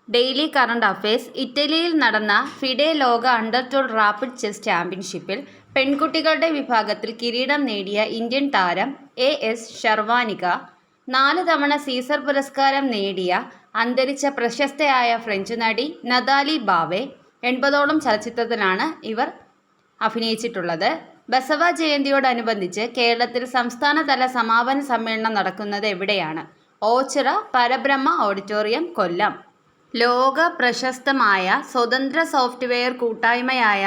Daily current affairs. ഇറ്റലിയിൽ നടന്ന FIDE ലോക അണ്ടർ-12 റാപ്പിഡ് ചെസ് ചാമ്പ്യൻഷിപ്പിൽ പെൺകുട്ടികളുടെ വിഭാഗത്തിൽ കിരീടം നേടിയ ഇന്ത്യൻ താരം എസ് ശർവാനിക, 4 തവണ സീസർ പുരസ്കാരം നേടിയ അന്തരിച്ച പ്രശസ്തയായ ഫ്രഞ്ച് നടി നതാലി ബാവെ, 80ഓളം ചലച്ചിത്രത്തിലാണ് ഇവർ അഭിനയിച്ചിട്ടുള്ളത്. ബസവ ജയന്തിയോടനുബന്ധിച്ച് കേരളത്തിൽ സംസ്ഥാനതല സമാപന സമ്മേളനം നടക്കുന്നത് എവിടെയാണ്? ഓച്ചിറ പരബ്രഹ്മ ഓഡിറ്റോറിയം, കൊല്ലം. ലോക പ്രശസ്തമായ സ്വതന്ത്ര സോഫ്റ്റ്വെയർ കൂട്ടായ്മയായ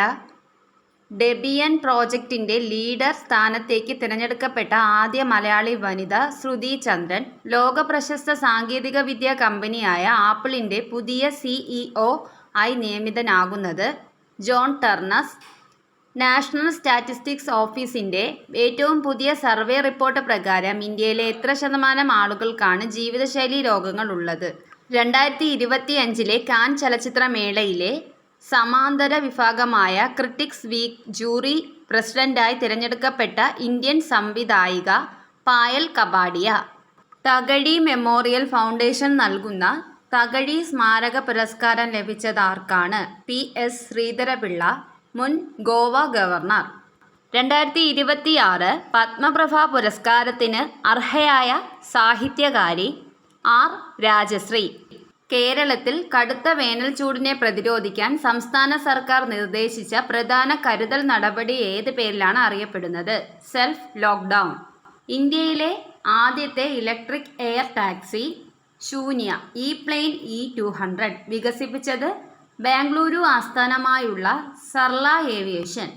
ഡെബിയൻ പ്രോജക്റ്റിന്റെ ലീഡർ സ്ഥാനത്തേക്ക് തിരഞ്ഞെടുക്കപ്പെട്ട ആദ്യ മലയാളി വനിത ശ്രുതി ചന്ദ്രൻ. ലോക പ്രശസ്ത സാങ്കേതികവിദ്യാ കമ്പനിയായ ആപ്പിളിന്റെ പുതിയ CEO ആയി നിയമിതനാകുന്നത് ജോൺ ടർണസ്. നാഷണൽ സ്റ്റാറ്റിസ്റ്റിക്സ് ഓഫീസിന്റെ ഏറ്റവും പുതിയ സർവേ റിപ്പോർട്ട് പ്രകാരം ഇന്ത്യയിലെ എത്ര ശതമാനം ആളുകൾക്കാണ് ജീവിതശൈലീ രോഗങ്ങൾ ഉള്ളത്? 2025 കാൻ ചലച്ചിത്രമേളയിലെ സമാന്തര വിഭാഗമായ ക്രിട്ടിക്സ് വീക്ക് ജൂറി പ്രസിഡന്റായി തിരഞ്ഞെടുക്കപ്പെട്ട ഇന്ത്യൻ സംവിധായിക പായൽ കപാഡിയ. തകഴി മെമ്മോറിയൽ ഫൗണ്ടേഷൻ നൽകുന്ന തകഴി സ്മാരക പുരസ്കാരം ലഭിച്ചതാർക്കാണ്? PS ശ്രീധരപിള്ള, മുൻ ഗോവ ഗവർണർ. 2026 പത്മപ്രഭ പുരസ്കാരത്തിന് അർഹയായ സാഹിത്യകാരി R രാജശ്രീ. കേരളത്തിൽ കടുത്ത വേനൽച്ചൂടിനെ പ്രതിരോധിക്കാൻ സംസ്ഥാന സർക്കാർ നിർദ്ദേശിച്ച പ്രധാന കരുതൽ നടപടി ഏത് പേരിലാണ് അറിയപ്പെടുന്നത്? Self lockdown. ഇന്ത്യയിലെ ആദ്യത്തെ ഇലക്ട്രിക് എയർ ടാക്സി ശൂന്യ E-പ്ലെയിൻ E200 വികസിപ്പിച്ചത് ബാംഗ്ലൂരു ആസ്ഥാനമായുള്ള സർല ഏവിയേഷൻ.